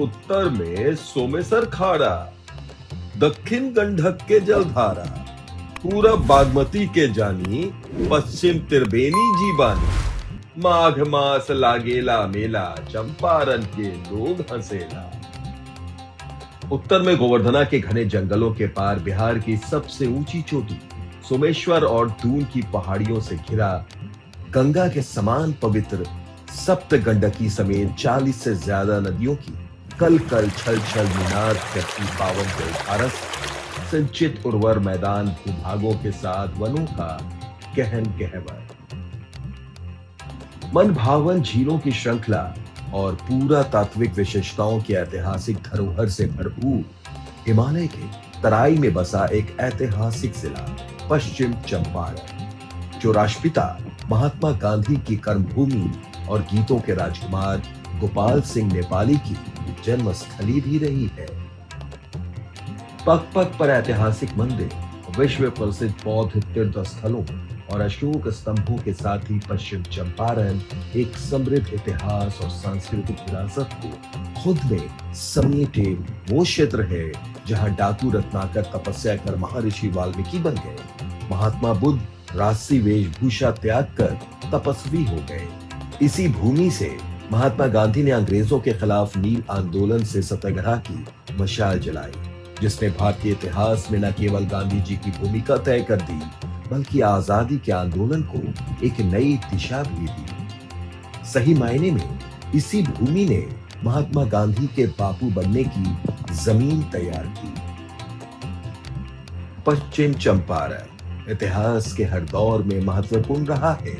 उत्तर में सोमेश्वर खाड़ा, दक्षिण गंडक के जलधारा, पूरब बागमती के जानी, पश्चिम त्रिवेणी जीवानी, माघ मास लागेला मेला, चंपारण के लोग हंसेला। उत्तर में गोवर्धना के घने जंगलों के पार बिहार की सबसे ऊंची चोटी सोमेश्वर और दून की पहाड़ियों से घिरा गंगा के समान पवित्र सप्त गंडकी समेत 40 से ज्यादा नदियों की कल कल छल छल मीनार करती पावन जलधारा से सिंचित उर्वर मैदान भूभागों के साथ वनों का गहन गहवर, मन भावन झीलों की श्रृंखला और पूरा तात्विक विशेषताओं की ऐतिहासिक धरोहर से भरपूर हिमालय के तराई में बसा एक ऐतिहासिक जिला पश्चिम चंपारण, जो राष्ट्रपिता महात्मा गांधी की कर्मभूमि और गीतों के राजकुमार गोपाल सिंह नेपाली की जन्मस्थली भी रही है। पग पग पर ऐतिहासिक मंदिर, विश्व प्रसिद्ध बौद्ध तीर्थ स्थलों और अशोक स्तंभों के साथ ही पश्चिम चंपारण एक समृद्ध इतिहास और सांस्कृतिक विरासत को खुद में समेटे वो क्षेत्र है जहां डाकू रत्नाकर तपस्या कर महर्षि वाल्मीकि बन गए, महात्मा बुद्ध राजसी वेशभूषा त्याग कर तपस्वी हो गए। इसी भूमि से महात्मा गांधी ने अंग्रेजों के खिलाफ नील आंदोलन से सत्याग्रह की मशाल जलाई, जिसने भारतीय इतिहास में न केवल गांधी जी की भूमिका तय कर दी बल्कि आजादी के आंदोलन को एक नई दिशा भी दी। सही मायने में इसी भूमि ने महात्मा गांधी के बापू बनने की जमीन तैयार की। पश्चिम चंपारण इतिहास के हर दौर में महत्वपूर्ण रहा है।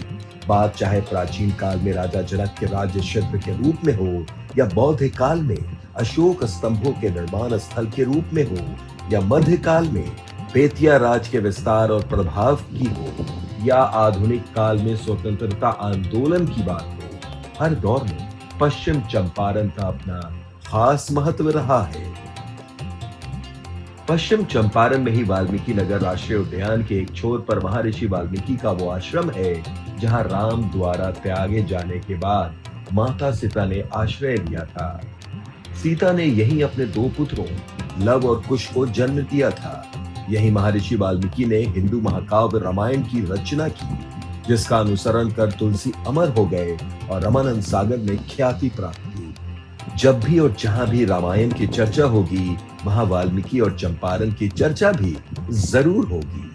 बात चाहे प्राचीन काल में राजा जनक के राज्य क्षेत्र के रूप में हो या बौद्ध काल में अशोक स्तंभों के निर्माण स्थल के रूप में हो या मध्य काल में बेतिया राज के विस्तार और प्रभाव की हो या आधुनिक काल में स्वतंत्रता आंदोलन की बात हो, हर दौर में पश्चिम चंपारण का अपना खास महत्व रहा है। पश्चिम चंपारण में ही वाल्मीकि नगर राष्ट्रीय उद्यान के एक छोर पर महर्षि वाल्मीकि का वो आश्रम है जहां राम द्वारा त्यागे जाने के बाद माता सीता ने आश्रय लिया था। सीता ने यहीं अपने 2 पुत्रों लव और कुश को जन्म दिया था। यही महर्षि वाल्मीकि ने हिंदू महाकाव्य रामायण की रचना की, जिसका अनुसरण कर तुलसी अमर हो गए और रमानंद सागर ने ख्याति प्राप्त की। जब भी और जहां भी रामायण की चर्चा होगी, वहां वाल्मीकि और चंपारण की चर्चा भी जरूर होगी।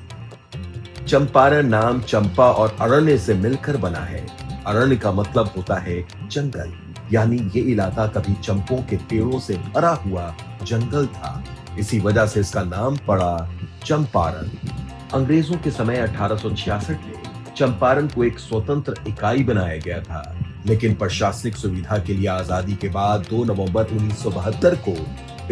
चंपारण नाम चंपा और अरण्य से मिलकर बना है। अरण्य का मतलब होता है जंगल, यानी ये इलाका कभी चंपों के पेड़ों से भरा हुआ जंगल था। इसी वजह से इसका नाम पड़ा चंपारण। अंग्रेजों के समय 1866 में चंपारण को एक स्वतंत्र इकाई बनाया गया था, लेकिन प्रशासनिक सुविधा के लिए आजादी के बाद 2 नवंबर 1972 को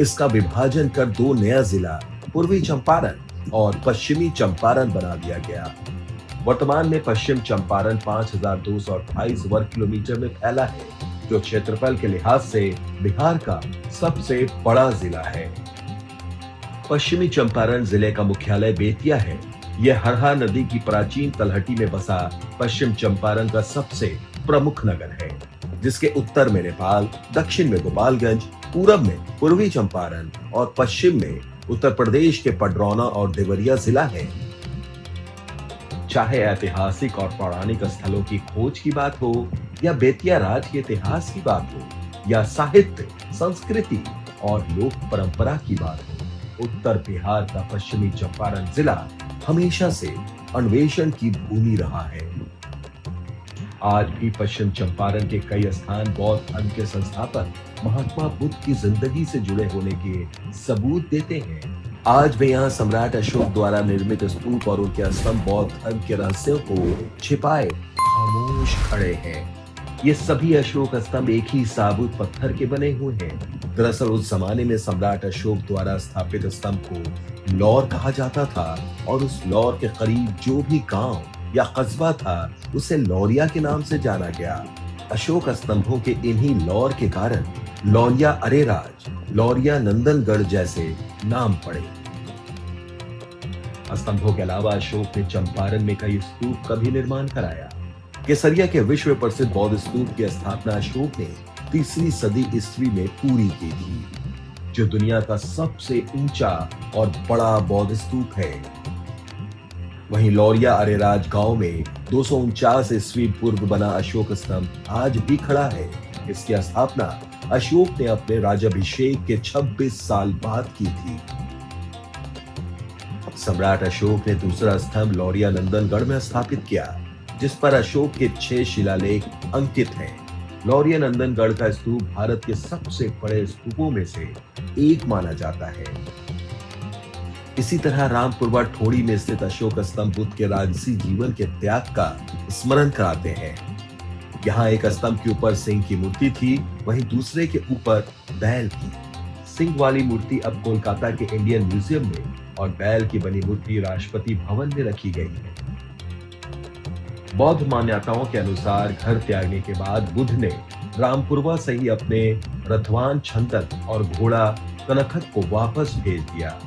इसका विभाजन कर 2 नया जिला पूर्वी चंपारण और पश्चिमी चंपारण बना दिया गया। वर्तमान में पश्चिम चंपारण 5228 वर्ग किलोमीटर में फैला है, जो क्षेत्रफल के लिहाज से बिहार का सबसे बड़ा जिला है। पश्चिमी चंपारण जिले का मुख्यालय बेतिया है। यह हरहा नदी की प्राचीन तलहटी में बसा पश्चिम चंपारण का सबसे प्रमुख नगर है, जिसके उत्तर में नेपाल, दक्षिण में गोपालगंज, पूरब में पूर्वी चंपारण और पश्चिम में उत्तर प्रदेश के पडरौना और देवरिया जिला है। चाहे ऐतिहासिक और पौराणिक स्थलों की खोज की बात हो या बेतिया राज के इतिहास की बात हो या साहित्य, संस्कृति और लोक परंपरा की बात हो, उत्तर बिहार का पश्चिमी चंपारण जिला हमेशा से अन्वेषण की भूमि रहा है। आज भी पश्चिम चंपारण के कई स्थान बौद्ध धर्म के संस्थापक महात्मा बुद्ध की जिंदगी से जुड़े होने के सबूत देते हैं। आज भी यहाँ सम्राट अशोक द्वारा निर्मित स्तूप और उनके स्तंभ बौद्ध धर्म के रहस्यों को छिपाए खामोश खड़े हैं। ये सभी अशोक स्तंभ एक ही साबुत पत्थर के बने हुए हैं। दरअसल उस जमाने में सम्राट अशोक द्वारा स्थापित स्तंभ को लौर कहा जाता था और उस लौर के करीब जो भी गांव या कस्बा था उसे लौरिया के नाम से जाना गया। अशोक स्तंभों के इन्हीं लौर के कारण लौरिया अरेराज, लौरिया नंदनगढ़ जैसे नाम पड़े। स्तंभों के अलावा अशोक ने चंपारण में कई स्तूप का भी निर्माण कराया। केसरिया के विश्व प्रसिद्ध बौद्ध स्तूप की स्थापना अशोक ने तीसरी सदी ईस्वी में पूरी की थी, जो दुनिया का सबसे ऊंचा और बड़ा बौद्ध स्तूप है। वहीं लौरिया अरेराज गांव में 249 ईस्वी पूर्व बना अशोक स्तंभ आज भी खड़ा है। इसकी स्थापना अशोक ने अपने राज्याभिषेक के 26 साल बाद की थी। सम्राट अशोक ने दूसरा स्तंभ लौरिया नंदनगढ़ में स्थापित किया, जिस पर अशोक के 6 शिलालेख अंकित हैं। लौरिया नंदनगढ़ का स्तूप भारत के सबसे बड़े स्तूपों में से एक माना जाता है। इसी तरह रामपुरवा ठोड़ी में स्थित अशोक स्तंभ बुद्ध के राजसी जीवन के त्याग का स्मरण कराते हैं। यहाँ एक स्तंभ के ऊपर सिंह की मूर्ति थी, वहीं दूसरे के ऊपर बैल की। सिंह वाली मूर्ति अब कोलकाता के इंडियन म्यूजियम में और बैल की बनी मूर्ति राष्ट्रपति भवन में रखी गई है। बौद्ध मान्यताओं के अनुसार घर त्यागने के बाद बुद्ध ने रामपुरवा से ही अपने रथवान छंतक और घोड़ा कनखत को वापस भेज दिया।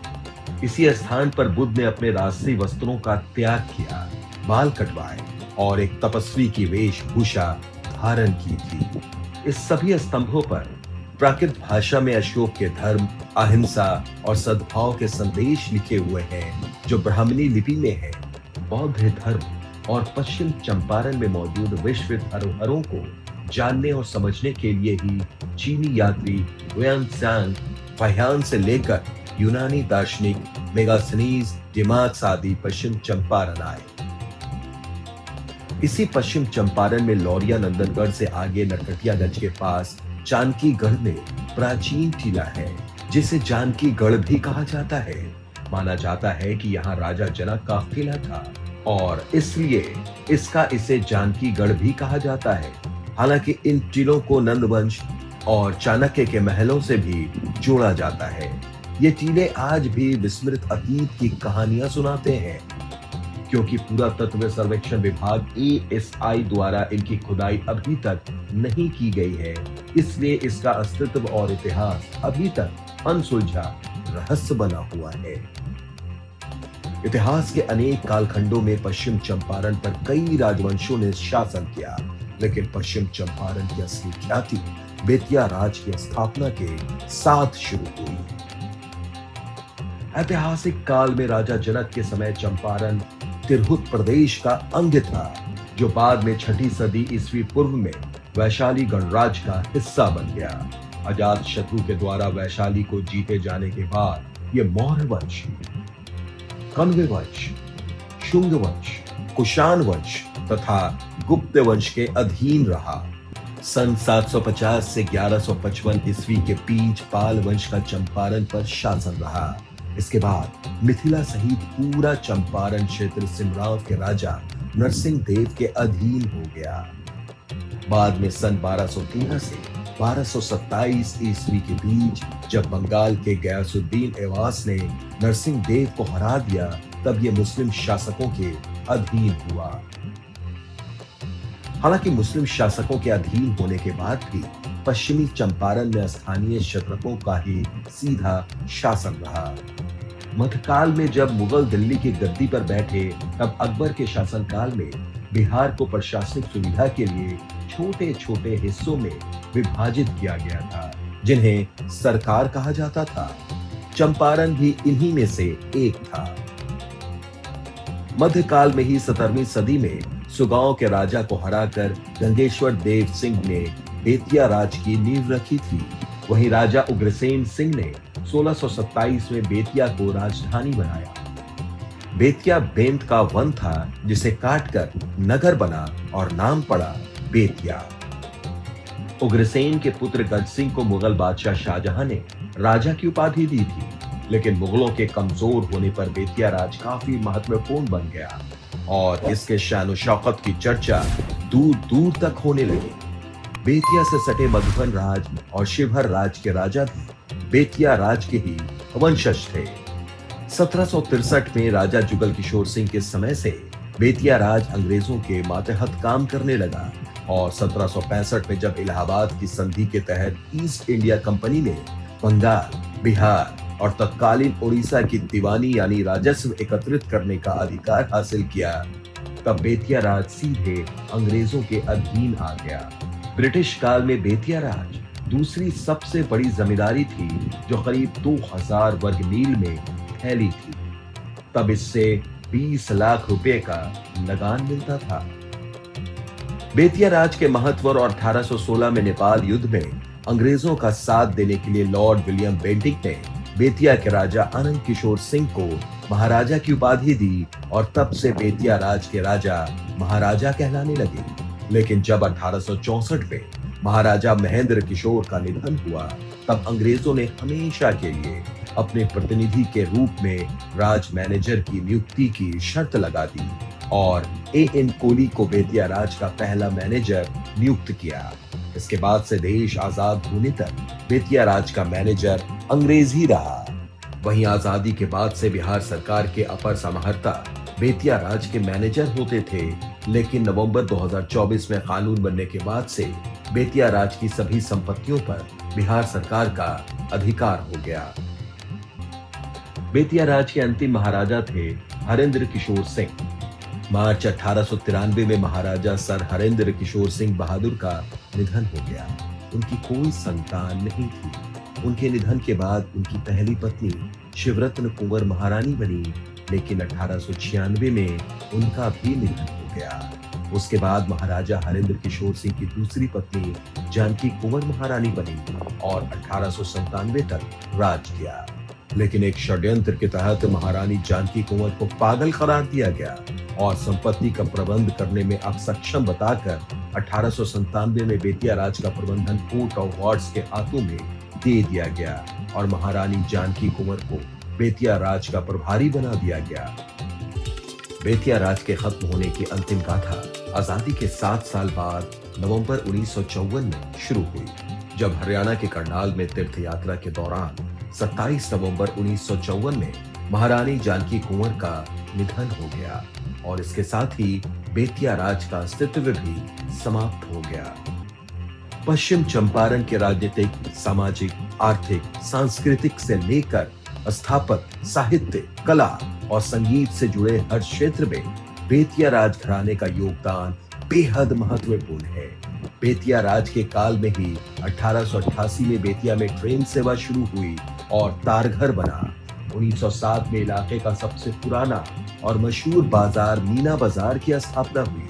इसी स्थान पर बुद्ध ने अपने राजसी वस्त्रों का त्याग किया, बाल कटवाए और एक तपस्वी की वेशभूषा धारण की थी। इस सभी स्तंभों पर प्राकृत भाषा में अशोक के धर्म, अहिंसा और सद्भाव के संदेश लिखे हुए हैं, जो ब्राह्मणी लिपि में है। बौद्ध धर्म और पश्चिम चंपारण में मौजूद विश्व धरोहरों को जानने और समझने के लिए ही चीनी यात्री हुआनसांग फाहियान से लेकर यूनानी दार्शनिक मेगास्थनीज डिमार्क्स आदि पश्चिम चंपारण आए। इसी पश्चिम चंपारण में लौरिया नंदनगढ़ से आगे नरकटियागंज के पास जानकीगढ़ में प्राचीन टीला है, जिसे जानकीगढ़ भी कहा जाता है। माना जाता है कि यहाँ राजा जनक का किला था और इसलिए इसे जानकीगढ़ भी कहा जाता है। हालांकि इन टीलों को नंदवंश और चाणक्य के महलों से भी जोड़ा जाता है। ये टीले आज भी विस्मृत अतीत की कहानियां सुनाते हैं। क्योंकि पुरातत्व सर्वेक्षण विभाग ASI द्वारा इनकी खुदाई अभी तक नहीं की गई है, इसलिए इसका अस्तित्व और इतिहास अभी तक अनसुलझा रहस्य बना हुआ है। इतिहास के अनेक कालखंडों में पश्चिम चंपारण पर कई राजवंशों ने शासन किया, लेकिन पश्चिम चंपारण की असली ख्याति बेतिया राज की स्थापना के साथ शुरू हुई। ऐतिहासिक काल में राजा जनक के समय चंपारण तिरहुत प्रदेश का अंग था, जो बाद में 6ठी सदी ईस्वी पूर्व में वैशाली गणराज्य का हिस्सा बन गया। अजात शत्रु के द्वारा वैशाली को जीते जाने के बाद यह मौर्य वंश, कण्व वंश, शुंग वंश, कुषाण वंश तथा गुप्त वंश के अधीन रहा। सन 750 से 1155 ईस्वी के बीच पाल वंश का चंपारण पर शासन रहा। इसके बाद मिथिला सहित पूरा चंपारण क्षेत्र सिमराव के राजा नरसिंह देव के अधीन हो गया। बाद में सन 1213 से 1227 ईस्वी के बीच जब बंगाल के गयासुद्दीन ऐवास ने नरसिंह देव को हरा दिया, तब ये मुस्लिम शासकों के अधीन हुआ। हालांकि मुस्लिम शासकों के अधीन होने के बाद भी पश्चिमी चंपारण में स्थानीय क्षत्रपों का ही सीधा शासन रहा। मध्यकाल में जब मुगल दिल्ली की गद्दी पर बैठे, तब अकबर के शासनकाल में बिहार को प्रशासनिक सुविधा के लिए छोटे छोटे हिस्सों में विभाजित किया गया था, जिन्हें सरकार कहा जाता था। चंपारण भी इन्हीं में से एक था। मध्यकाल में ही 17वीं सदी में सुगांव के राजा को हराकर गंगेश्वर देव सिंह ने बेतिया राज की नींव रखी थी। वहीं राजा उग्रसेन सिंह ने 1627 में बेतिया को राजधानी बनाया। बेतिया बेंत का वन था, जिसे काटकर नगर बना और नाम पड़ा बेतिया। उग्रसेन के पुत्र गज सिंह को मुगल बादशाह शाहजहां ने राजा की उपाधि दी थी, लेकिन मुगलों के कमजोर होने पर बेतिया राज काफी महत्वपूर्ण बन गया और इसके शान शौकत की चर्चा दूर दूर तक होने लगी। बेतिया से सटे मधुबन राज और शिवहर राज के राजा भी बेतिया राज के ही वंशज थे। 1763 में राजा जुगल किशोर सिंह के समय से बेतिया राज अंग्रेजों के मातहत काम करने लगा और 1765 में जब इलाहाबाद की संधि के तहत ईस्ट इंडिया कंपनी ने बंगाल, बिहार और तत्कालीन उड़ीसा की दीवानी यानी राजस्व एकत्रित करने का अधिकार हासिल किया, तब बेतिया राज सीधे अंग्रेजों के अधीन आ गया। ब्रिटिश काल में बेतिया राज दूसरी सबसे बड़ी जमींदारी थी जो करीब 2000 वर्ग मील में फैली थी। तब इससे 20 लाख रुपए का लगान मिलता था। बेतिया राज के महत्व और 1816 में नेपाल युद्ध में अंग्रेजों का साथ देने के लिए लॉर्ड विलियम बेंटिक ने बेतिया के राजा आनंद किशोर सिंह को महाराजा की उपाधि दी और तब से बेतिया राज के राजा महाराजा कहलाने लगे। लेकिन जब 1864 में महाराजा महेंद्र किशोर का निधन हुआ, तब अंग्रेजों ने हमेशा के लिए अपने प्रतिनिधि के रूप में राज मैनेजर की नियुक्ति की शर्त लगा दी और A.N. कोहली को बेतिया राज का पहला मैनेजर नियुक्त किया। इसके बाद से देश आजाद होने तक बेतिया राज का मैनेजर अंग्रेज ही रहा। वहीं आजादी के बाद से बिहार सरकार के अपर समाहर्ता बेतिया राज के मैनेजर होते थे, लेकिन नवंबर 2024 में कानून बनने के बाद से बेतिया राज की सभी संपत्तियों पर बिहार सरकार का अधिकार हो गया। बेतिया राज के अंतिम महाराजा थे हरेंद्र किशोर सिंह। मार्च 1893 में महाराजा सर हरेंद्र किशोर सिंह बहादुर का निधन हो गया। उनकी कोई संतान नहीं थी। उनके निधन के बाद उनकी पहली पत्नी शिवरत्न कुंवर महारानी बनी, लेकिन 1896 में उनका भी निधन हो गया। उसके बाद महाराजा हरेंद्र किशोर सिंह की दूसरी पत्नी जानकी कुंवर महारानी बनी और 1897 तक राज किया। लेकिन एक षड्यंत्र के तहत महारानी जानकी कुंवर को पागल करार दिया गया और संपत्ति का प्रबंध करने में असक्षम बताकर 1897 में बेतिया राज का प्रबंधन कोर्ट ऑफ वार्ड्स के हाथों में दे दिया गया और महारानी जानकी कुंवर को बेतिया राज का प्रभारी बना दिया गया। बेतिया राज के खत्म होने की अंतिम गाथा आजादी के 7 साल बाद नवंबर 1954 में शुरू हुई, जब हरियाणा के करनाल में तीर्थ यात्रा के दौरान 27 नवंबर 1954 में महारानी जानकी कुंवर का निधन हो गया और इसके साथ ही बेतिया राज का अस्तित्व भी समाप्त हो गया। पश्चिम चंपारण के राजनीतिक, सामाजिक, आर्थिक, सांस्कृतिक से लेकर स्थापत्य, साहित्य, कला और संगीत से जुड़े हर क्षेत्र में बेतिया राज घराने का योगदान बेहद महत्वपूर्ण है। बेतिया राज के काल में ही 1888 में बेतिया में ट्रेन सेवा शुरू हुई और तारघर बना। 1907 में इलाके का सबसे पुराना और मशहूर बाजार मीना बाजार की स्थापना हुई,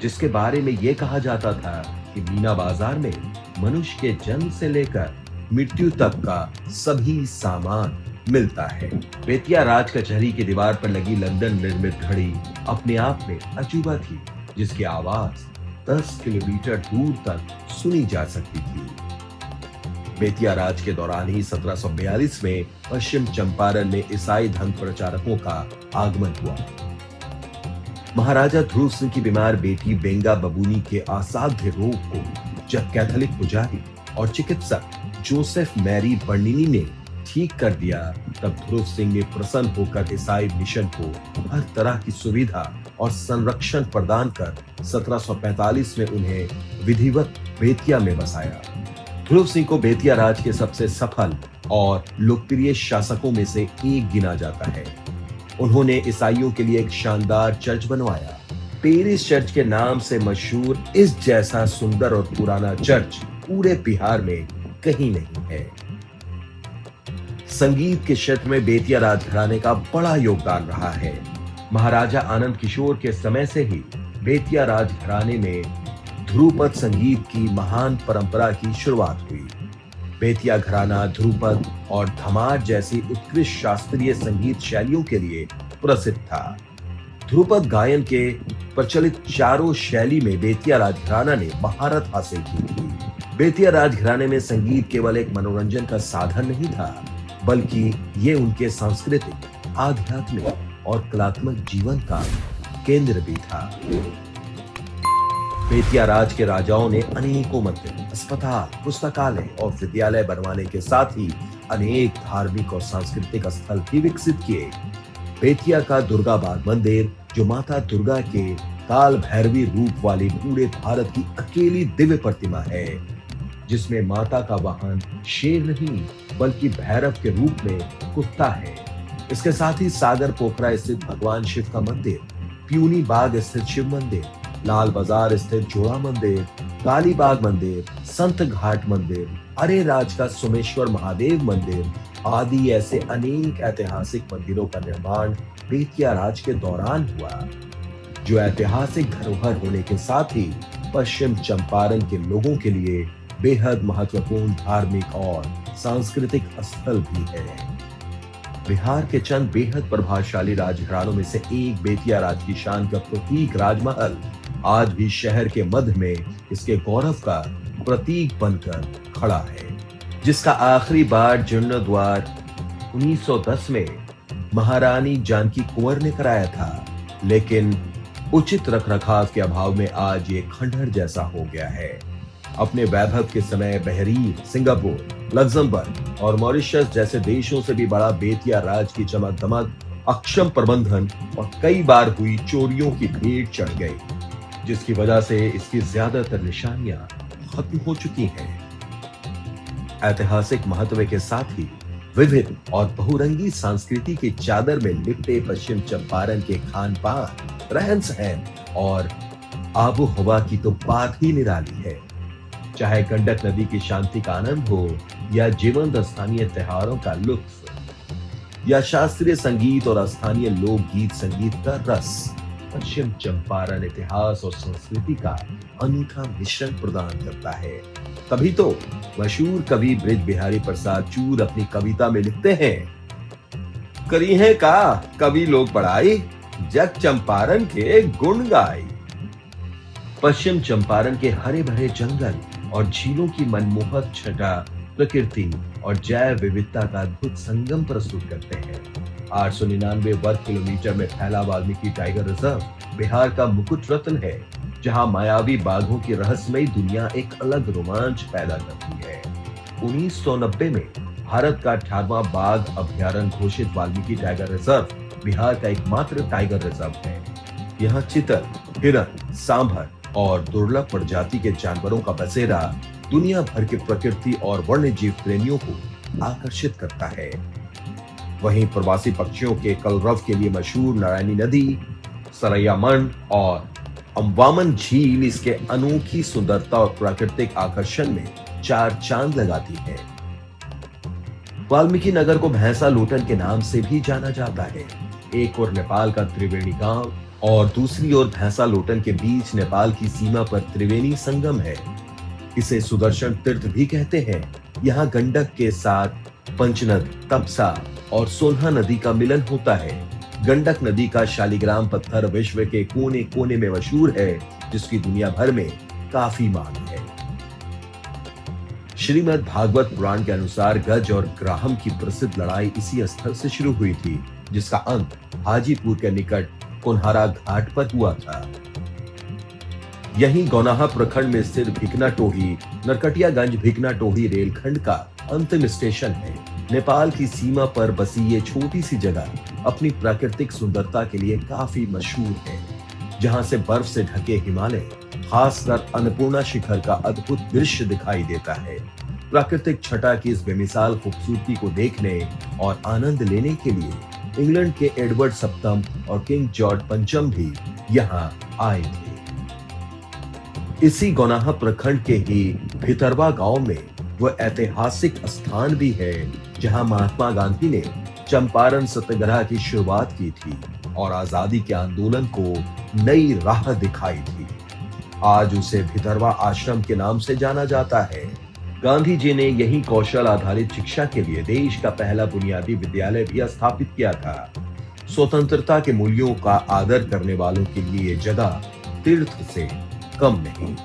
जिसके बारे में यह कहा जाता था कि मीना बाजार में मनुष्य के जन्म से लेकर मृत्यु तक का सभी सामान मिलता है। बेतिया राज कचहरी की दीवार पर लगी लंदन निर्मित घड़ी अपने आप में अजूबा थी, जिसकी आवाज 10 किलोमीटर दूर तक सुनी जा सकती थी। बेतिया राज के दौरान ही 1742 में पश्चिम चंपारण में ईसाई धर्म प्रचारकों का आगमन हुआ। महाराजा ध्रुव सिंह की बीमार बेटी बेंगा बबूनी के असाध्य रोग को जब कैथोलिक पुजारी और चिकित्सक जोसेफ मैरी बर्निनी ने ठीक कर दिया, तब ध्रुव सिंह ने प्रसन्न होकर ईसाई मिशन को हर तरह की सुविधा और संरक्षण प्रदान कर 1745 में उन्हें विधिवत बेतिया में बसाया। ध्रुव सिंह को बेतिया राज के सबसे सफल और लोकप्रिय शासकों में से एक गिना जाता है। उन्होंने ईसाइयों के लिए एक शानदार चर्च बनवाया। पेरिस चर्च के नाम से मशहूर इस जैसा सुंदर और पुराना चर्च पूरे बिहार में कहीं नहीं है। संगीत के क्षेत्र में बेतिया राज घराने का बड़ा योगदान रहा है। महाराजा आनंद किशोर के समय से ही बेतिया राज घराने में ध्रुपद संगीत की महान परंपरा की शुरुआत हुई। बेतिया घराना ध्रुपद और धमार जैसी उत्कृष्ट शास्त्रीय संगीत शैलियों के लिए प्रसिद्ध था। ध्रुपद गायन के प्रचलित चारों शैली में बेतिया राज घराना ने महारत हासिल की थी। बेतिया राज घराने में संगीत केवल एक मनोरंजन का साधन नहीं था, बल्कि ये उनके सांस्कृतिक, आध्यात्मिक और कलात्मक जीवन का केंद्र भी था। बेतिया राज के राजाओं ने अनेकों मंदिर, अस्पताल, पुस्तकालय और विद्यालय बनवाने के साथ ही अनेक धार्मिक और सांस्कृतिक स्थल भी विकसित किए। बेतिया का दुर्गा बाग मंदिर, जो माता दुर्गा के काल भैरवी रूप वाली पूरे भारत की अकेली दिव्य प्रतिमा है, जिसमें माता का वाहन शेर नहीं बल्कि भैरव के रूप में कुत्ता है। इसके साथ ही सागर पोखरा स्थित भगवान शिव का मंदिर, प्यूनी बाग स्थित शिव मंदिर, लाल बाजार स्थित जोड़ा मंदिर, काली बाग मंदिर, संत घाट मंदिर, अरेराज का सोमेश्वर महादेव मंदिर आदि ऐसे अनेक ऐतिहासिक मंदिरों का निर्माण बेतिया राज के दौरान हुआ, जो ऐतिहासिक धरोहर होने के साथ ही पश्चिम चंपारण के लोगों के लिए बेहद महत्वपूर्ण धार्मिक और सांस्कृतिक स्थल भी है। बिहार के चंद बेहद प्रभावशाली राजघरानों में से एक बेतिया राज की शान का प्रतीक राजमहल आज भी शहर के मध्य में इसके गौरव का प्रतीक बनकर खड़ा है, जिसका आखिरी बार जीर्णोद्धार 1910 में महारानी जानकी कुंवर ने कराया था, लेकिन उचित रखरखाव के अभाव में आज ये खंडहर जैसा हो गया है। अपने वैभव के समय बहरीन, सिंगापुर, लग्जमबर्ग और मॉरिशस जैसे देशों से भी बड़ा बेतिया राज की चमक दमक, अक्षम प्रबंधन और कई बार हुई चोरियों की भेंट चढ़ गई, जिसकी वजह से इसकी ज्यादातर निशानियां खत्म हो चुकी हैं। ऐतिहासिक महत्व के साथ ही विविध और बहुरंगी संस्कृति की चादर में लिपटे पश्चिम चंपारण के खान पान, रहन सहन और आबो हवा की तो बात ही निराली है। चाहे गंडक नदी की शांति का आनंद हो या जीवंत स्थानीय त्योहारों का लुत्फ या शास्त्रीय संगीत और स्थानीय लोकगीत संगीत का रस, पश्चिम चंपारण इतिहास और संस्कृति का अनूठा मिश्रण प्रदान करता है। तभी तो मशहूर कवि बृज बिहारी प्रसाद चूर अपनी कविता में लिखते हैं, करी है का कवि लोग पढ़ाई, जग चंपारण के गुण गाई। पश्चिम चंपारण के हरे भरे जंगल और झीलों की मनमोहक छटा प्रकृति और जैव विविधता का अद्भुत संगम प्रस्तुत करते हैं। 899 वर्ग किलोमीटर में फैला वाल्मीकि टाइगर रिजर्व बिहार का मुकुट रत्न है, जहां मायावी बाघों की रहस्यमयी दुनिया एक अलग रोमांच पैदा करती है। 1990 में भारत का 18वां बाघ अभ्यारण्य घोषित वाल्मीकि टाइगर रिजर्व बिहार का एकमात्र टाइगर रिजर्व है। यहाँ चितल, हिरन, सांभर और दुर्लभ प्रजाति के जानवरों का बसेरा दुनिया भर के प्रकृति और वन्य जीव प्रेमियों को आकर्षित करता है। वहीं प्रवासी पक्षियों के कलरव के लिए मशहूर नारायणी नदी, सरैयामन और अम्बामन झील इसके अनोखी सुंदरता और प्राकृतिक आकर्षण में चार चांद लगाती है। वाल्मीकि नगर को भैंसा लोटन के नाम से भी जाना जाता है। एक और नेपाल का त्रिवेणी गांव और दूसरी ओर भैंसा लोटन के बीच नेपाल की सीमा पर त्रिवेणी संगम है। इसे सुदर्शन तीर्थ भी कहते हैं। यहाँ गंडक के साथ पंचनद, तपसा और सोन्हा नदी का मिलन होता है। गंडक नदी का शालिग्राम पत्थर विश्व के कोने कोने में मशहूर है, जिसकी दुनिया भर में काफी मांग है। श्रीमद् भागवत पुराण के अनुसार गज और ग्राहम की प्रसिद्ध लड़ाई इसी स्थल से शुरू हुई थी, जिसका अंत हाजीपुर के निकट कोन्हारा घाट पर हुआ था। यहीं गौनाहा प्रखंड में स्थित भिकना टोही, नरकटियागंज भिकना टोही रेलखंड का अंतिम स्टेशन है। नेपाल की सीमा पर बसी ये छोटी सी जगह अपनी प्राकृतिक सुंदरता के लिए काफी मशहूर है, जहां से बर्फ से ढके हिमालय, खासकर अन्नपूर्णा शिखर का अद्भुत दृश्य दिखाई देता है। प्राकृतिक छटा की इस बेमिसाल खूबसूरती को देखने और आनंद लेने के लिए इंग्लैंड के एडवर्ड सप्तम और किंग जॉर्ज पंचम भी यहाँ आए थे। इसी गौनाहा प्रखंड के ही भितरवा गांव में वह ऐतिहासिक स्थान भी है, जहां महात्मा गांधी ने चंपारण सत्याग्रह की शुरुआत की थी और आजादी के आंदोलन को नई राह दिखाई थी। आज उसे भितरवा आश्रम के नाम से जाना जाता है। गांधी जी ने यही कौशल आधारित शिक्षा के लिए देश का पहला बुनियादी विद्यालय भी स्थापित किया था। स्वतंत्रता के मूल्यों का आदर करने वालों के लिए ये जगह तीर्थ से कम नहीं।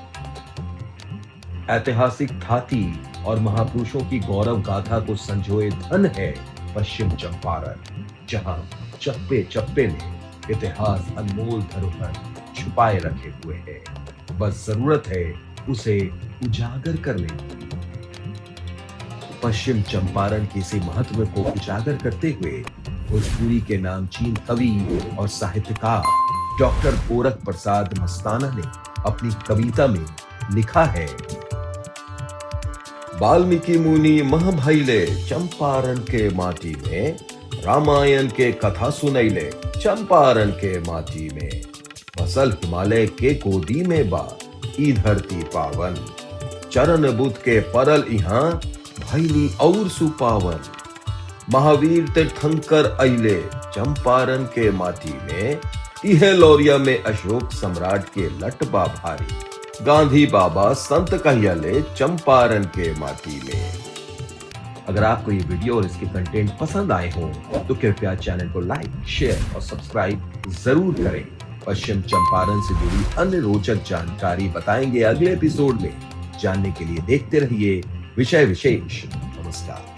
ऐतिहासिक धाती और महापुरुषों की गौरव गाथा को संजोए धन है पश्चिम चंपारण, जहां चप्पे चप्पे में इतिहास अनमोल धरोहर छुपाए रखे हुए है। बस जरूरत है उसे उजागर करने की। पश्चिम चंपारण के इसी महत्व को उजागर करते हुए भोजपुरी के नामचीन कवि और साहित्यकार डॉक्टर गोरख प्रसाद मस्ताना ने अपनी कविता में लिखा है, वाल्मीकि मुनि मह भइले चंपारण के माटी में, रामायण के कथा सुनैले चंपारण के माटी में, फसल हिमालय के गोदी में बा ई धरती पावन, चरण बुद्ध के परल इहाँ भैली और सुपावन। महावीर तीर्थंकर अइले चंपारण के माटी में, इह लौरिया में अशोक सम्राट के लटबा भारी। गांधी बाबा संत कहियाले चंपारण के माटी में। अगर आपको ये वीडियो और इसके कंटेंट पसंद आए हों तो कृपया चैनल को लाइक, शेयर और सब्सक्राइब जरूर करें। पश्चिम चंपारण से जुड़ी अन्य रोचक जानकारी बताएंगे अगले एपिसोड में। जानने के लिए देखते रहिए विषय विशेष। नमस्कार।